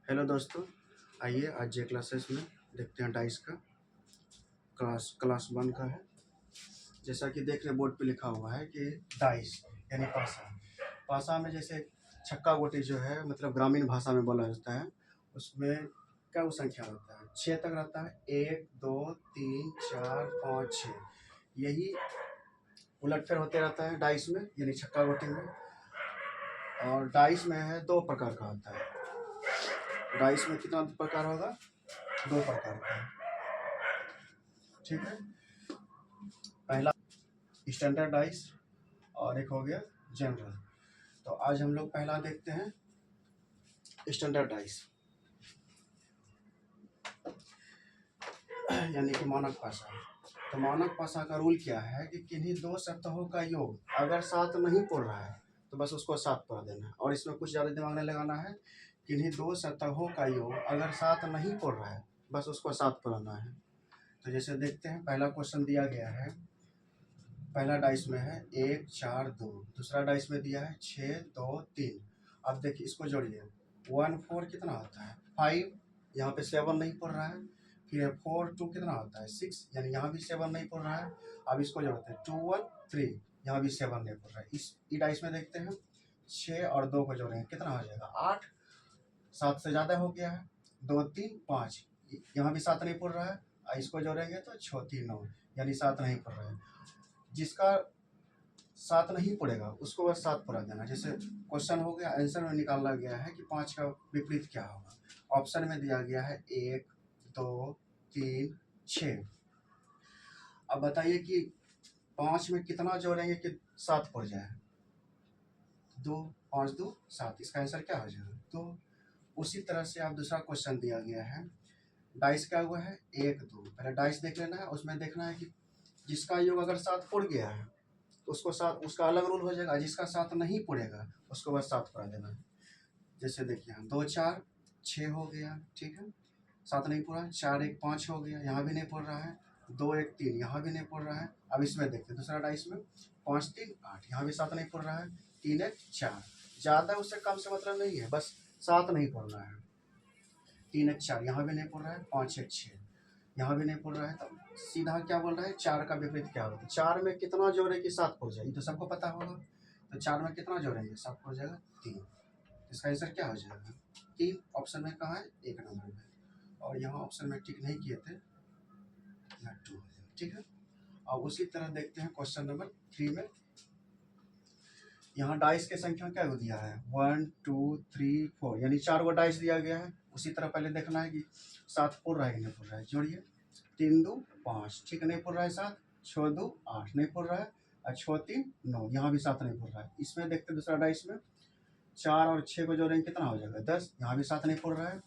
Hello दोस्तों, आइए आज जे क्लासेस में देखते हैं डाइस का क्लास 1 का है। जैसा कि देख रहे बोर्ड पे लिखा हुआ है कि डाइस यानी पासा। पासा में जैसे छक्का गोटी जो है मतलब ग्रामीण भाषा में बोला जाता है, उसमें क्या वो संख्या रहता है 6 तक रहता है। 1 2 3 4 5 6 यही उलटफेर होते रहता है डाइस में यानी छक्का गोटी में। और डाइस में है 2 प्रकार का होता है। डाइस में कितना प्रकार होगा? 2 प्रकार का है, ठीक है। पहला स्टैंडर्ड डाइस और एक हो गया जनरल। तो आज हम लोग पहला देखते हैं स्टैंडर्ड डाइस यानी कि मानक पासा। तो मानक पासा का रूल क्या है कि किन्हीं 2 सतहों का योग अगर साथ नहीं पड़ रहा है तो बस उसको साथ पढ़ देना है। और इसमें कुछ ज़्यादा दिमाग नहीं लगाना है। किन्हीं 2 सतहों का योग अगर साथ नहीं पड़ रहा है बस उसको साथ पढ़ना है। तो जैसे देखते हैं, पहला क्वेश्चन दिया गया है। पहला डाइस में है 1 4 2, दूसरा डाइस में दिया है 6 2 3। अब देखिए इसको जोड़िए। 1 4 कितना होता है 5, यहाँ पे 7 नहीं पड़ रहा है। फिर 4 2 कितना होता है 6, यानी यहाँ भी 7 नहीं पड़ रहा है। अब इसको जोड़ते हैं 2 1 3, यहाँ भी 7 नहीं पड़ रहा है। इस डाइस में देखते हैं 6 और 2 को जोड़ेंगे कितना हो जाएगा 8। 7 से ज़्यादा हो गया है। 2 3 5, यहाँ भी 7 नहीं पड़ रहा है। इसको जोड़ेंगे तो 6 3 9, यानी 7 नहीं पड़ रहा है। जिसका 7 नहीं पड़ेगा उसको बस 7 पढ़ा देना। जैसे क्वेश्चन हो गया, आंसर में निकाला गया है कि 5 का विपरीत क्या होगा। ऑप्शन में दिया गया है 1 2 3 6। अब बताइए कि 5 में कितना जोड़ेंगे कि 7 पड़ जाए? 2, 5 2 7, इसका आंसर क्या हो जाएगा? तो उसी तरह से आप दूसरा क्वेश्चन दिया गया है। डाइस क्या हुआ है 1 2, पहले डाइस देख लेना है। उसमें देखना है कि जिसका योग अगर 7 पड़ गया है तो उसको 7, उसका अलग रूल हो जाएगा। जिसका 7 नहीं पड़ेगा उसको बस 7 पढ़ा देना है। जैसे देखिए 2 4 6 हो गया, ठीक है, 7 नहीं पड़ा। 4 1 5 हो गया, यहाँ भी नहीं पड़ रहा है। 2 1 3, यहाँ भी नहीं पड़ रहा है। अब इसमें देखते हैं दूसरा डाइस में 5 3 8, यहाँ भी 7 नहीं पड़ रहा है। 3 1 4, ज़्यादा उससे कम से मतलब नहीं है, बस 7 नहीं पड़ रहा है। 3 1 4, यहाँ भी नहीं पड़ रहा है। 5 1 6, यहाँ भी नहीं पड़ रहा है। तो सीधा क्या बोल रहा है 4 का विपरीत क्या होगा? 4 में कितना जोड़े कि 7 पड़ जाए, ये तो सबको पता होगा। तो 4 में कितना जोड़ेंगे 7 पड़ जाएगा 3। इसका आंसर क्या हो जाएगा 3। ऑप्शन में कहाँ है 1 नंबर में, और यहाँ ऑप्शन में टिक नहीं किए थे, यहाँ 2 हो जाएगा, ठीक है। और उसी तरह देखते हैं क्वेश्चन नंबर 3 में। यहाँ डाइस की संख्या क्या दिया है 1 2 3 4, यानी 4 गो डाइस दिया गया है। उसी तरह पहले देखना है कि 7 पड़ रहा है कि नहीं पड़ रहा है। जोड़िए 3 2 5, ठीक है, नहीं पड़ रहा है 7। 6 2 8, नहीं पड़ रहा है। और 6 3 9, यहाँ भी 7 नहीं पड़ रहा है। इसमें देखते हैं दूसरा डाइस में 4 और 6 को जोड़ेंगे कितना हो जाएगा 10, यहाँ भी 7 नहीं पड़ रहा है।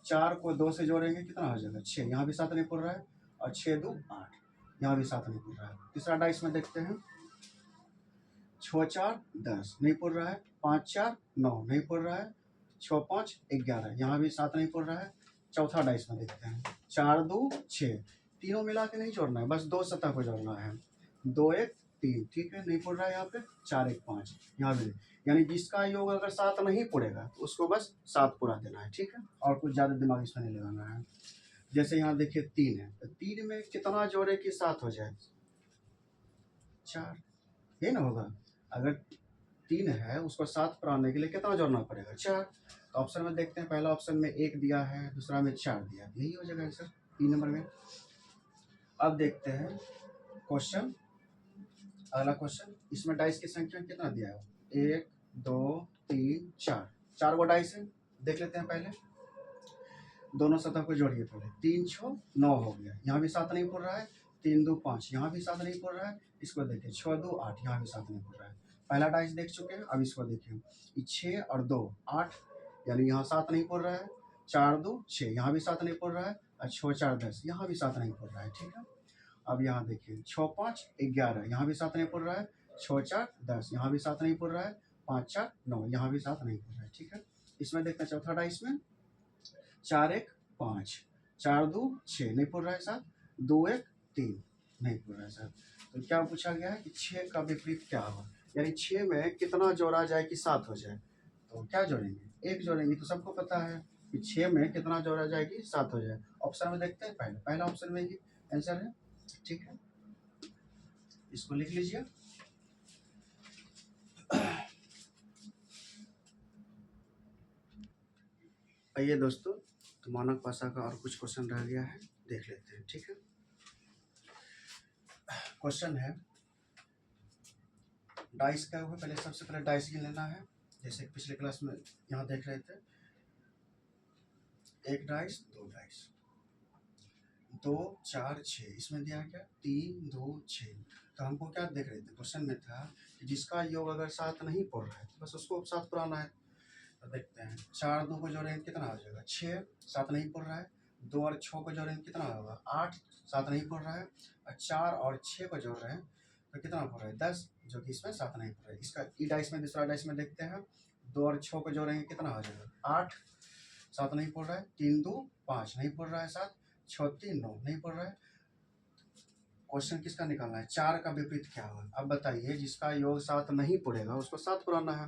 4 को 2 से जोड़ेंगे कितना हो जाएगा 6, यहाँ भी 7 नहीं पड़ रहा है। और 6 2 8, यहाँ भी 7 नहीं पड़ रहा है। तीसरा डाइस में देखते हैं 6 4 10, नहीं पड़ रहा है। 5 4 9, नहीं पड़ रहा है। 6 5 11, यहाँ भी 7 नहीं पड़ रहा है। चौथा डाइस में देखते हैं 4 2 6, तीनों मिला के नहीं जोड़ना है, बस 2 सतह को जोड़ना है। 2 1 3, ठीक है, नहीं पड़ रहा है यहाँ पे। 4 1 5, यहाँ भी, यानी जिसका योग अगर 7 नहीं पड़ेगा तो उसको बस 7 पूरा देना है, ठीक है। और कुछ ज़्यादा दिमाग इसमें नहीं लगाना है। जैसे यहाँ देखिए 3 है, तो 3 में कितना जोड़े कि 7 हो जाए? 4, ये ना होगा। अगर 3 है उसको 7 पर आने के लिए कितना जोड़ना पड़ेगा 4। तो ऑप्शन में देखते हैं, पहला ऑप्शन में 1 दिया है, दूसरा में 4 दिया, यही हो जाएगा आंसर 3 नंबर में। अब देखते हैं क्वेश्चन, अगला क्वेश्चन। इसमें डाइस की संख्या कितना दिया है 1 2 3 4, 4 गो डाइस है। देख लेते हैं पहले, दोनों सतह को जोड़िए। पहले 3 6 9 हो गया, यहाँ भी 7 नहीं पड़ रहा है। 3 2 5, यहाँ भी 7 नहीं पड़ रहा है। इसको देखिए 6 2 8, यहाँ भी 7 नहीं पड़ रहा है। पहला डाइस देख चुके हैं, अब इसको देखिए 6 और 2 8, यानी यहाँ 7 नहीं पड़ रहा है। 4 2 6, यहाँ भी 7 नहीं पड़ रहा है। और 6 4 10, यहाँ भी 7 नहीं पड़ रहा है, ठीक है। अब यहाँ देखिए 6 5 11, यहाँ भी 7 नहीं पड़ रहा है। 6 4 10, यहाँ भी 7 नहीं पड़ रहा है। 5 4 9, यहाँ भी 7 नहीं पड़ रहा है, ठीक है। इसमें देखते हैं चौथा डाइस में 4 1 5, 4 2 6, नहीं पड़ रहा है 7। 2 1 3, नहीं पड़ रहा है 7। तो क्या पूछा गया है कि 6 का विपरीत क्या होगा, यानी 6 में कितना जोड़ा जाए कि 7 हो जाए। तो क्या जोड़ेंगे 1 जोड़ेंगे, तो सबको पता है कि 6 में कितना जोड़ा जाए कि 7 हो जाए। ऑप्शन में देखते हैं, पहला ऑप्शन में ही आंसर है। ठीक है, इसको लिख लीजिए। आइए दोस्तों, तो मानक भाषा का और कुछ क्वेश्चन रह गया है, देख लेते हैं। ठीक है, क्वेश्चन है डाइस का हुआ। पहले सबसे पहले डाइस गिन लेना है, जैसे पिछले क्लास में यहाँ देख रहे थे, एक डाइस, दो डाइस, 2 4 6, इसमें दिया क्या 3 2 6। तो हमको क्या देख रहे थे, क्वेश्चन में था कि जिसका योग अगर 7 नहीं पड़ रहा है तो बस उसको 7 पुराना है। तो देखते हैं, 4 2 को जोड़ेंगे कितना हो जाएगा 6, 7 नहीं पड़ रहा है। 2 और 6 को जोड़ेंगे कितना होगा 8, 7 नहीं पड़ रहा है। और 4 और 6 को जोड़ रहे हैं तो कितना पड़ रहा है 10, जो कि इसमें 7 नहीं पड़ रहा है। इसका ई डाइस में, दूसरा डाइस में देखते हैं, 2 और 6 को जोड़ेंगे कितना हो जाएगा 8, 7 नहीं पड़ रहा है। 3 2 5 नहीं पड़ रहा है, 7 6 3 9 नहीं पड़ रहा है। क्वेश्चन किसका निकालना है, 4 का विपरीत क्या होगा। अब बताइए, जिसका योग 7 नहीं पड़ेगा उसको 7 पुराना है।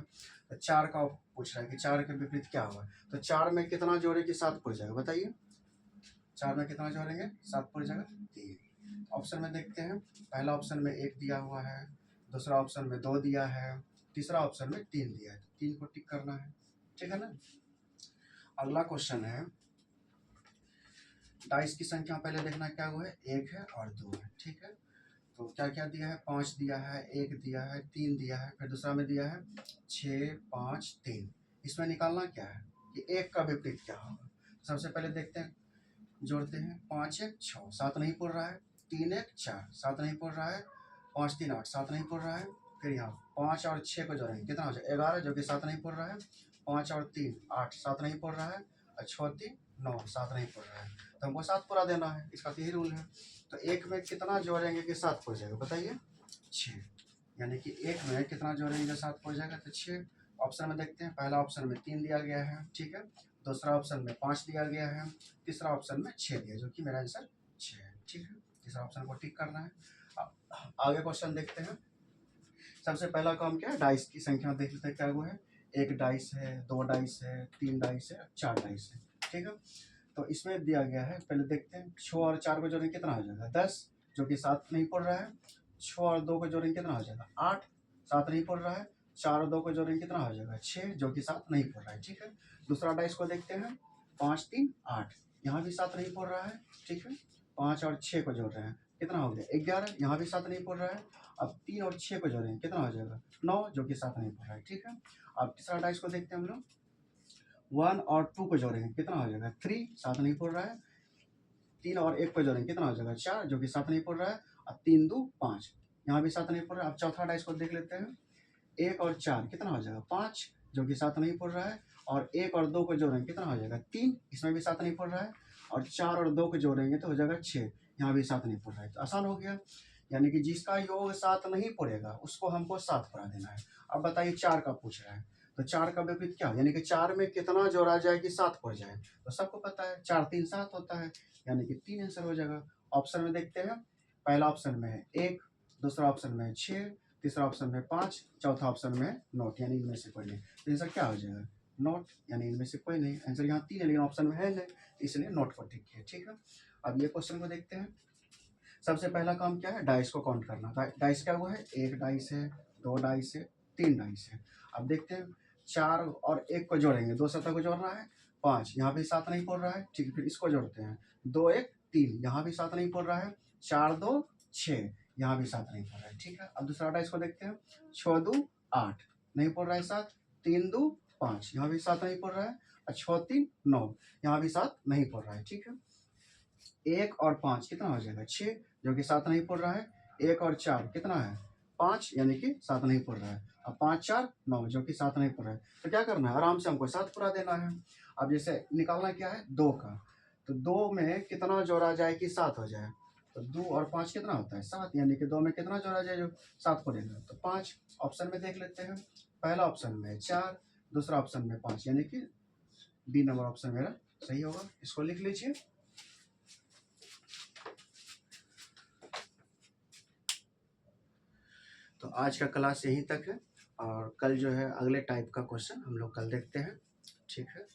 तो 4 का पूछ रहा है कि 4 के विपरीत क्या होगा। तो 4 में कितना जोड़े कि 7 पड़ जाएगा, बताइए। 4 में कितना जोड़ेंगे 7 पड़ जाएगा 3। ऑप्शन में देखते हैं, पहला ऑप्शन में 1 दिया हुआ है, दूसरा ऑप्शन में 2 दिया है, तीसरा ऑप्शन में 3 दिया है। 3 को टिक करना है, ठीक है ना। अगला क्वेश्चन है, डाइस की संख्या पहले देखना क्या हुआ है, 1 है और 2 है। ठीक है, तो क्या क्या दिया है, 5 दिया है, 1 दिया है, 3 दिया है, फिर दूसरा में दिया है 6 5 3। इसमें निकालना क्या है कि 1 का विपरीत क्या होगा। सबसे पहले देखते हैं, जोड़ते हैं, 5 1 6, 7 नहीं पड़ रहा है। 3 1 4, 7 नहीं पड़ रहा है। 5 3 8, 7 नहीं पड़ रहा है। फिर यहाँ 5 और 6 को जोड़ेंगे कितना हो जाए 11, जो कि 7 नहीं पड़ रहा है। 5 और 3 8, 7 नहीं पड़ रहा है। और 6 3 9, 7 नहीं पड़ रहा है। तो हमको 7 पूरा देना है, इसका तो यही रूल है। तो 1 में कितना जोड़ेंगे कि 7 पड़ जाएगा, बताइए 6। यानी कि 1 में कितना जोड़ेंगे 7 पड़ जाएगा, तो 6। ऑप्शन में देखते हैं, पहला ऑप्शन में 3 दिया गया है, ठीक है। दूसरा ऑप्शन में 5 दिया गया है, तीसरा ऑप्शन में 6 दिया, जो कि मेरा आंसर 6 है। ठीक है, तीसरा ऑप्शन को टिक करना है। आगे क्वेश्चन देखते हैं। सबसे पहला काम क्या है, डाइस की संख्या देख लेते हैं क्या हुआ है। 1 डाइस है, 2 डाइस है, 3 डाइस है, 4 डाइस है। ठीक है, तो इसमें दिया गया है, पहले देखते हैं, 6 और 4 को जोड़ेंगे कितना हो जाएगा 10, जो कि 7 नहीं पड़ रहा है। 6 और 2 को जोड़ेंगे कितना हो जाएगा 8, 7 नहीं पड़ रहा है। 4 और 2 को जोड़ेंगे कितना हो जाएगा 6, जो कि 7 नहीं पड़ रहा है। ठीक है, दूसरा डाइस को देखते हैं, 5 3 8, यहाँ भी 7 नहीं पड़ रहा है। ठीक है, 5 और 6 को जोड़ रहे हैं कितना हो गया 11, यहाँ भी 7 नहीं पड़ रहा है। अब 3 और 6 को जोड़ेंगे कितना हो जाएगा 9, जो कि 7 नहीं पड़ रहा है। ठीक है, अब तीसरा डाइस को देखते हैं हम लोग, 1 और 2 को जोड़ेंगे कितना हो जाएगा 3, 7 नहीं पड़ रहा है। 3 और 1 को जोड़ेंगे कितना हो जाएगा 4, जो कि 7 नहीं पड़ रहा है। अब 3 2 5, यहाँ भी 7 नहीं पड़ रहा है। अब चौथा डाइस को देख लेते हैं, 1 और 4 कितना हो जाएगा 5, जो कि 7 नहीं पड़ रहा है। और 1 और 2 को जोड़ेंगे कितना हो जाएगा 3, इसमें भी 7 नहीं पड़ रहा है। और 4 और 2 को जोड़ेंगे तो हो जाएगा 6, यहाँ भी 7 नहीं पड़ रहा है। तो आसान हो गया, यानी कि जिसका योग 7 नहीं पड़ेगा उसको हमको 7 पढ़ा देना है। अब बताइए 4 का पूछ रहा है, तो 4 का विपरीत क्या, यानी कि 4 में कितना जोड़ा जाए कि 7 पड़ जाए। तो सबको पता है 4 3 7 होता है, यानी कि 3 आंसर हो जाएगा। ऑप्शन में देखते हैं, पहला ऑप्शन में है 1, दूसरा ऑप्शन में 6, तीसरा ऑप्शन में 5, चौथा ऑप्शन में नोट, यानी इनमें से कोई नहीं। तो आंसर क्या हो जाएगा नोट, यानी इनमें से कोई नहीं। आंसर यहाँ 3 है लेकिन ऑप्शन में है नहीं, इसलिए नोट को टिक किया। ठीक है, अब ये क्वेश्चन को देखते हैं। सबसे पहला काम क्या है, डाइस को काउंट करना। डाइस क्या हुआ है, 1 डाइस है, 2 डाइस है, 3 डाइस है। अब देखते हैं, 4 और 1 को जोड़ेंगे, 2 सतह को जोड़ना है, 5, यहाँ भी 7 नहीं पड़ रहा है। ठीक है, फिर इसको जोड़ते हैं, 2 1 3, यहाँ भी 7 नहीं पड़ रहा है। 4 2 6, यहाँ भी 7 नहीं पड़ रहा है। ठीक है, अब दूसरा डाइस को देखते हैं, 6 2 8, नहीं पड़ रहा है 7, 3 2 5, यहाँ भी 7 नहीं पड़ रहा है। और 6 3 9, यहाँ भी 7 नहीं पड़ रहा है। ठीक है, 1 और 5 कितना हो जाएगा 6, जो कि 7 नहीं पड़ रहा है। 1 और 4 कितना है 5, यानी कि 7 नहीं पड़ रहा है। अब 5 4 9, जो कि 7 नहीं पड़ रहा है। तो क्या करना है, आराम से हमको 7 पूरा देना है। अब जैसे निकालना क्या है 2 का, तो 2 में कितना जोड़ा जाए कि 7 हो जाए। तो 2 और 5 कितना होता है 7, यानी कि 2 में कितना जोड़ा जाए जो 7 पड़ेगा, तो 5। ऑप्शन में देख लेते हैं, पहला ऑप्शन में 4, दूसरा ऑप्शन में 5, यानी कि बी नंबर ऑप्शन मेरा सही होगा। इसको लिख लीजिए। तो आज का क्लास यहीं तक है, और कल जो है अगले टाइप का क्वेश्चन हम लोग कल देखते हैं। ठीक है।